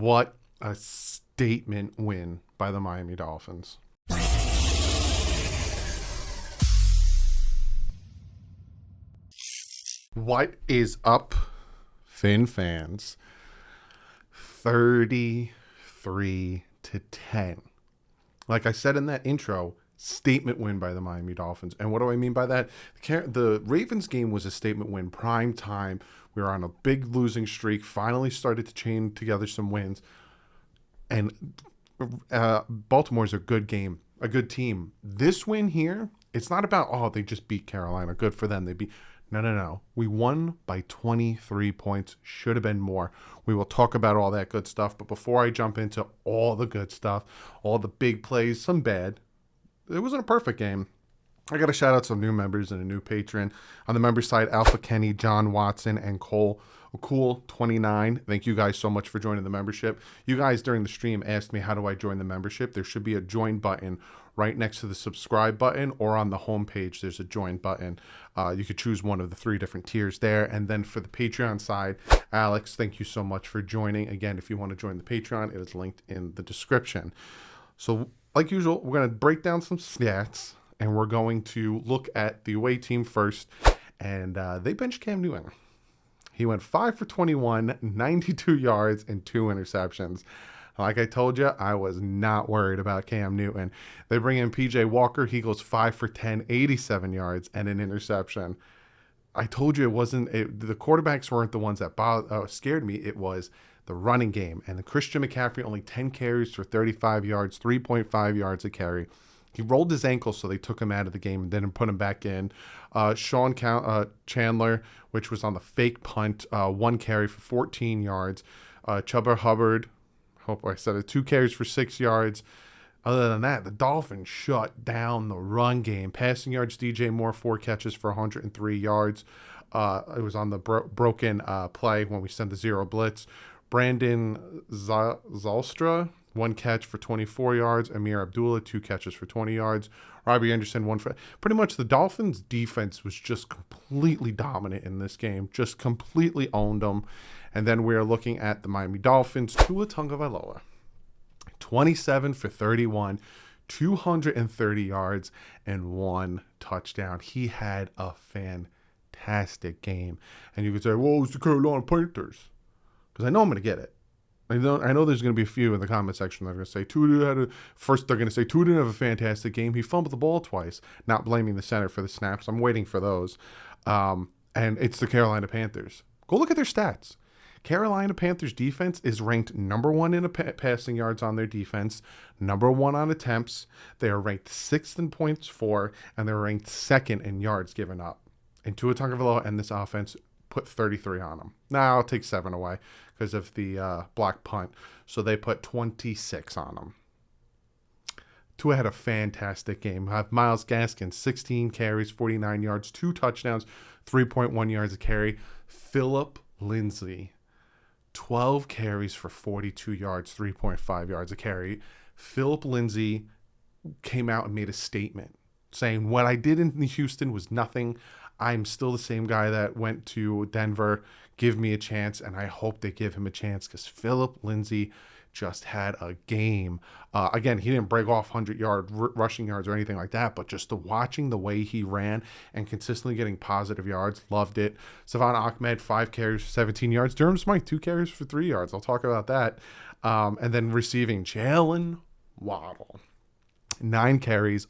What a statement win by the Miami Dolphins. What is up, Fin fans? 33-10. Like I said in that intro, statement win by the Miami Dolphins. And what do I mean by that? The Ravens game was a statement win, prime time. We were on a big losing streak, finally started to chain together some wins. And Baltimore's a good game, a good team. This win here, it's not about, oh, they just beat Carolina. Good for them. No. We won by 23 points. Should have been more. We will talk about all that good stuff. But before I jump into all the good stuff, all the big plays, some bad, it wasn't a perfect game. I got to shout out some new members and a new patron. On the member side, Alpha Kenny, John Watson, and Cole Cool 29. Thank you guys so much for joining the membership. You guys during the stream asked me, how do I join the membership? There should be a join button right next to the subscribe button, or on the homepage, there's a join button. You could choose one of the 3 different tiers there. And then for the Patreon side, Alex, thank you so much for joining. Again, if you want to join the Patreon, it is linked in the description. So like usual, we're going to break down some stats, and we're going to look at the away team first. And they benched Cam Newton. He went 5 for 21, 92 yards, and 2 interceptions. Like I told you, I was not worried about Cam Newton. They bring in P.J. Walker. He goes 5 for 10, 87 yards, and an interception. I told you the quarterbacks weren't the ones that scared me. It was the running game. And the Christian McCaffrey, only 10 carries for 35 yards, 3.5 yards a carry. He rolled his ankle, so they took him out of the game and then put him back in. Sean Chandler, which was on the fake punt, 1 carry for 14 yards. Chuba Hubbard, hope I said it, 2 carries for 6 yards. Other than that, the Dolphins shut down the run game. Passing yards, DJ Moore, 4 catches for 103 yards. It was on the broken play when we sent the zero blitz. Brandon Zalstra, 1 catch for 24 yards. Amir Abdullah, 2 catches for 20 yards. Robbie Anderson, 1 for... Pretty much the Dolphins' defense was just completely dominant in this game. Just completely owned them. And then we're looking at the Miami Dolphins. Tua Tagovailoa, 27 for 31, 230 yards, and 1 touchdown. He had a fantastic game. And you could say, well, it's the Carolina Panthers. Because I know I'm going to get it. I know there's going to be a few in the comment section that are going to say, Tua didn't have a fantastic game. He fumbled the ball twice. Not blaming the center for the snaps. I'm waiting for those. And it's the Carolina Panthers. Go look at their stats. Carolina Panthers defense is ranked number 1 in passing yards on their defense, number 1 on attempts. They are ranked 6th in points for, and they're ranked 2nd in yards given up. And Tua Tagovailoa and this offense put 33 on them. Now I'll take 7 away because of the block punt. So they put 26 on them. Tua had a fantastic game. I have Myles Gaskin, 16 carries, 49 yards, 2 touchdowns, 3.1 yards a carry. Phillip Lindsay, 12 carries for 42 yards, 3.5 yards a carry. Phillip Lindsay came out and made a statement saying, what I did in Houston was nothing. I'm still the same guy that went to Denver. Give me a chance, and I hope they give him a chance because Phillip Lindsay just had a game. Again, he didn't break off 100-yard rushing yards or anything like that, but just watching the way he ran and consistently getting positive yards, loved it. Savon Ahmed, 5 carries for 17 yards. Durham Smythe, 2 carries for 3 yards. I'll talk about that. And then receiving, Jalen Waddle. 9 carries,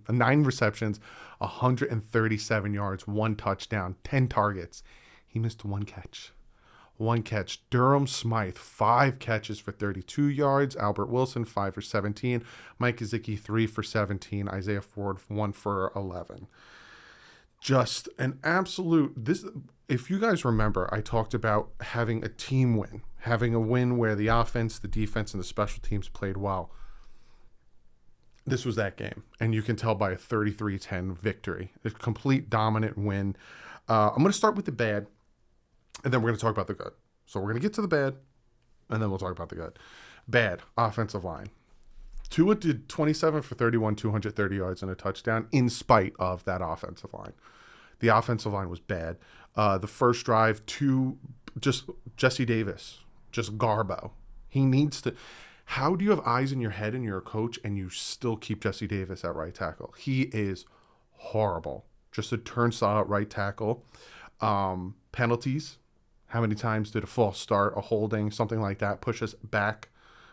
9 receptions, 137 yards, 1 touchdown, 10 targets. He missed 1 catch. 1 catch. Durham Smythe, 5 catches for 32 yards. Albert Wilson, 5 for 17. Mike Gesicki, 3 for 17. Isaiah Ford, 1 for 11. Just an absolute... If you guys remember, I talked about having a team win. Having a win where the offense, the defense, and the special teams played well. This was that game, and you can tell by a 33-10 victory. A complete dominant win. I'm going to start with the bad, and then we're going to talk about the good. So we're going to get to the bad, and then we'll talk about the good. Bad, offensive line. Tua did 27 for 31, 230 yards and a touchdown in spite of that offensive line. The offensive line was bad. The first drive, just Jesse Davis, just Garbo. He needs to. How do you have eyes in your head and you're a coach and you still keep Jesse Davis at right tackle? He is horrible. Just a turnstile at right tackle. Penalties. How many times did a false start, a holding, something like that push us back,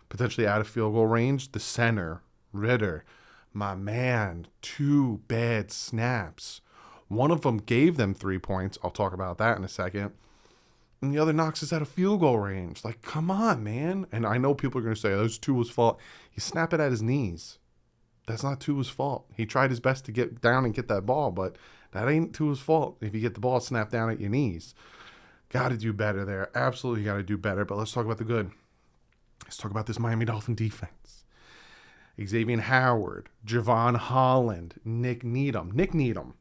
potentially out of field goal range? The center, Ritter, my man, 2 bad snaps. One of them gave them 3 points. I'll talk about that in a second. And the other knocks us out of field goal range. Like, come on, man. And I know people are going to say, those Tua's fault. He snapped it at his knees. That's not Tua's fault. He tried his best to get down and get that ball, but that ain't Tua's fault if you get the ball snapped down at your knees. Got to do better there. Absolutely got to do better. But let's talk about the good. Let's talk about this Miami Dolphin defense. Xavier Howard, Javon Holland, Nick Needham.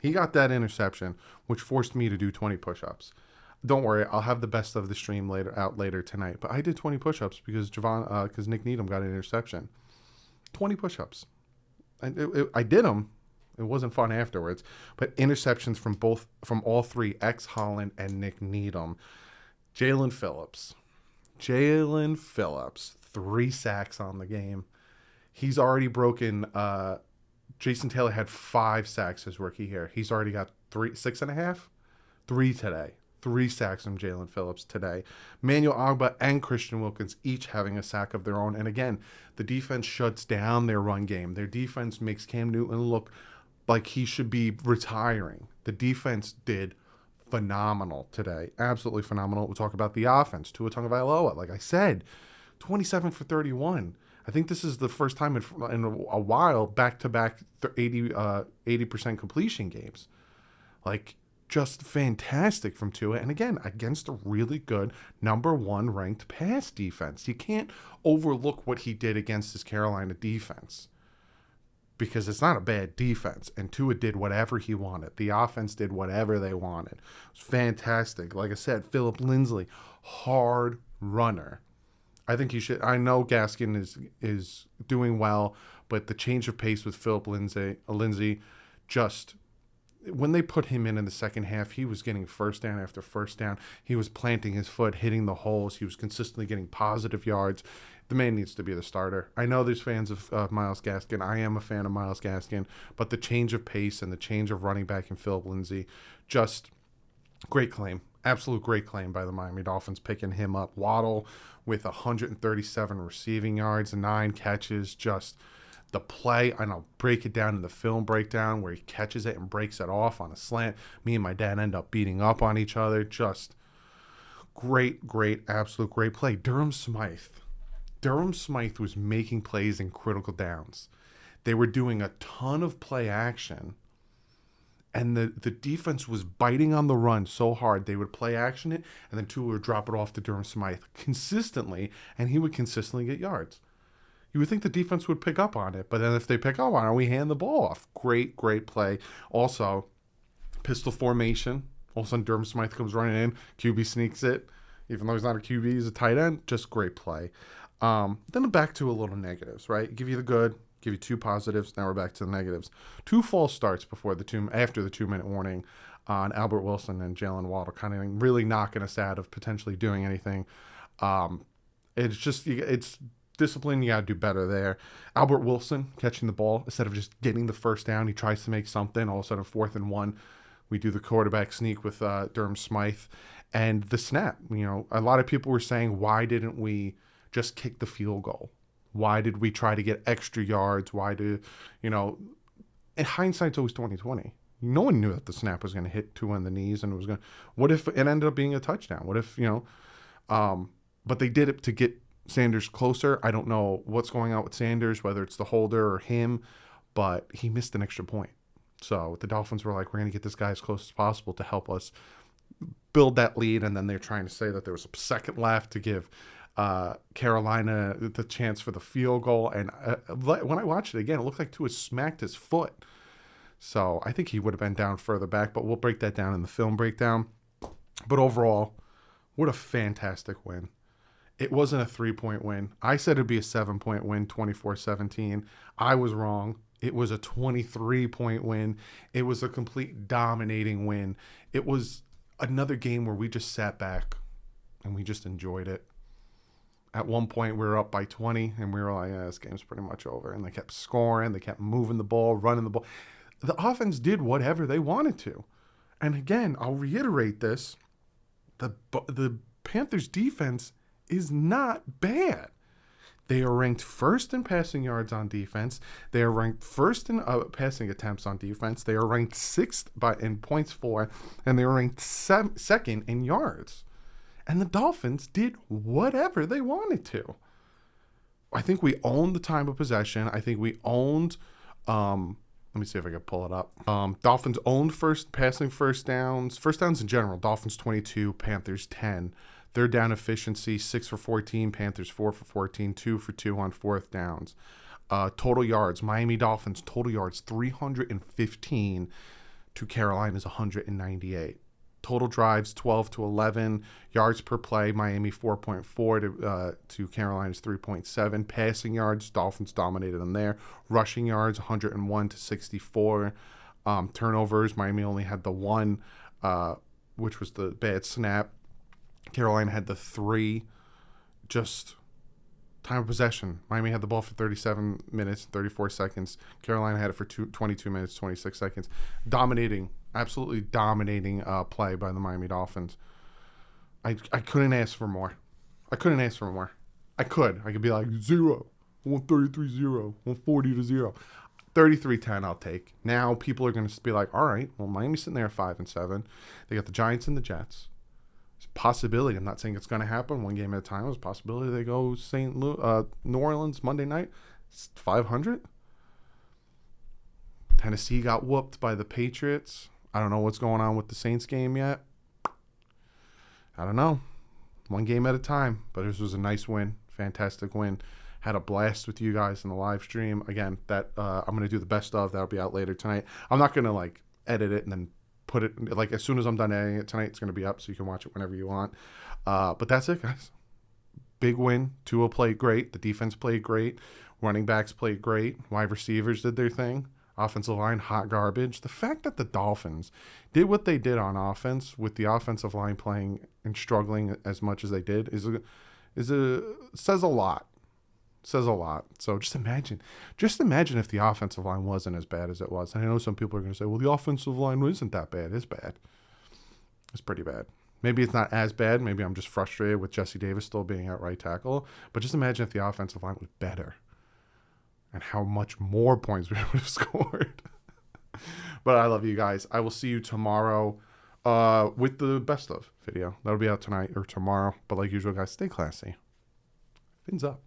He got that interception, which forced me to do 20 push-ups. Don't worry, I'll have the best of the stream later tonight. But I did 20 push-ups because Nick Needham got an interception. 20 push-ups. I did them. It wasn't fun afterwards. But interceptions from all three, X Holland and Nick Needham. Jalen Phillips, 3 sacks on the game. He's already broken. Jason Taylor had 5 sacks his rookie year. He's already got 6.5, 3 today. 3 sacks from Jalen Phillips today. Manuel Agba and Christian Wilkins each having a sack of their own. And again, the defense shuts down their run game. Their defense makes Cam Newton look like he should be retiring. The defense did phenomenal today. Absolutely phenomenal. We'll talk about the offense. Tua Tagovailoa, like I said, 27 for 31. I think this is the first time in a while back-to-back 80% completion games. Like, just fantastic from Tua. And again, against a really good number 1 ranked pass defense. You can't overlook what he did against his Carolina defense, because it's not a bad defense. And Tua did whatever he wanted. The offense did whatever they wanted. It was fantastic. Like I said, Philip Lindsay, hard runner. I think he should. I know Gaskin is doing well, but the change of pace with Philip Lindsay, just when they put him in the second half, he was getting first down after first down. He was planting his foot, hitting the holes. He was consistently getting positive yards. The man needs to be the starter. I know there's fans of Myles Gaskin. I am a fan of Myles Gaskin, but the change of pace and the change of running back in Philip Lindsay, just great claim. Absolute great claim by the Miami Dolphins picking him up. Waddle with 137 receiving yards, 9 catches, just the play, and I'll break it down in the film breakdown where he catches it and breaks it off on a slant. Me and my dad end up beating up on each other. Just great, absolute great play. Durham Smythe was making plays in critical downs. They were doing a ton of play action, and the defense was biting on the run so hard. They would play action it, and then Tua would drop it off to Durham Smythe consistently, and he would consistently get yards. You would think the defense would pick up on it, but then if they pick up on it, we hand the ball off. Great play. Also, pistol formation. All of a sudden, Durham Smythe comes running in. QB sneaks it. Even though he's not a QB, he's a tight end. Just great play. Then back to a little negatives, right? Give you the good, give you 2 positives. Now we're back to the negatives. 2 false starts after the 2-minute warning on Albert Wilson and Jalen Waddle, kind of really knocking us out of potentially doing anything. It's discipline. You got to do better there. Albert Wilson catching the ball instead of just getting the first down. He tries to make something. All of a sudden, 4th and 1, we do the quarterback sneak with Durham Smythe and the snap. A lot of people were saying, why didn't we just kick the field goal? Why did we try to get extra yards? In hindsight's always 20/20. No one knew that the snap was going to hit Tua in the knees, and what if it ended up being a touchdown? What if, but they did it to get Sanders closer. I don't know what's going on with Sanders, whether it's the holder or him, but he missed an extra point. So the Dolphins were like, we're going to get this guy as close as possible to help us build that lead, and then they're trying to say that there was a second left to give Carolina the chance for the field goal. And when I watched it again, it looked like Tua smacked his foot. So I think he would have been down further back, but we'll break that down in the film breakdown. But overall, what a fantastic win. It wasn't a 3-point win. I said it'd be a 7-point win, 24-17. I was wrong. It was a 23-point win. It was a complete dominating win. It was another game where we just sat back and we just enjoyed it. At one point, we were up by 20, and we were like, yeah, this game's pretty much over. And they kept scoring. They kept moving the ball, running the ball. The offense did whatever they wanted to. And again, I'll reiterate this. The Panthers defense is not bad. They are ranked first in passing yards on defense. They are ranked first in passing attempts on defense. They are ranked sixth in points for, and they are ranked second in yards. And the Dolphins did whatever they wanted to. I think we owned the time of possession. I think we owned. Let me see if I can pull it up. Dolphins owned first downs in general. Dolphins 22, Panthers 10. Third down efficiency, 6 for 14. Panthers 4 for 14, 2 for 2 on fourth downs. Total yards, Miami Dolphins total yards 315 to Carolina's 198. Total drives 12 to 11. Yards per play, Miami 4.4 to Carolina's 3.7. Passing yards, Dolphins dominated them there. Rushing yards 101 to 64. Turnovers, Miami only had the one, which was the bad snap. Carolina had the 3. Just time of possession, Miami had the ball for 37 minutes, 34 seconds. Carolina had it for 22 minutes, 26 seconds. Absolutely dominating play by the Miami Dolphins. I couldn't ask for more. I could be like 0, 133-0, 140-0. 33-10 I'll take. Now people are going to be like, all right, well, Miami's sitting there at 5-7. They got the Giants and the Jets. It's a possibility. I'm not saying it's going to happen one game at a time. There's a possibility they go New Orleans Monday night. It's 500. Tennessee got whooped by the Patriots. I don't know what's going on with the Saints game yet. I don't know. One game at a time. But this was a nice win. Fantastic win. Had a blast with you guys in the live stream. Again, that I'm going to do the best of. That'll be out later tonight. I'm not going to edit it and then put it, as soon as I'm done editing it tonight, it's going to be up so you can watch it whenever you want. But that's it, guys. Big win. Tua played great. The defense played great. Running backs played great. Wide receivers did their thing. Offensive line, hot garbage. The fact that the Dolphins did what they did on offense with the offensive line playing and struggling as much as they did says a lot. Says a lot. So just imagine if the offensive line wasn't as bad as it was. And I know some people are going to say, well, the offensive line isn't that bad. It's bad. It's pretty bad. Maybe it's not as bad. Maybe I'm just frustrated with Jesse Davis still being at right tackle. But just imagine if the offensive line was better and how much more points we would have scored. But I love you guys. I will see you tomorrow with the best of video. That'll be out tonight or tomorrow. But like usual, guys, stay classy. Fins up.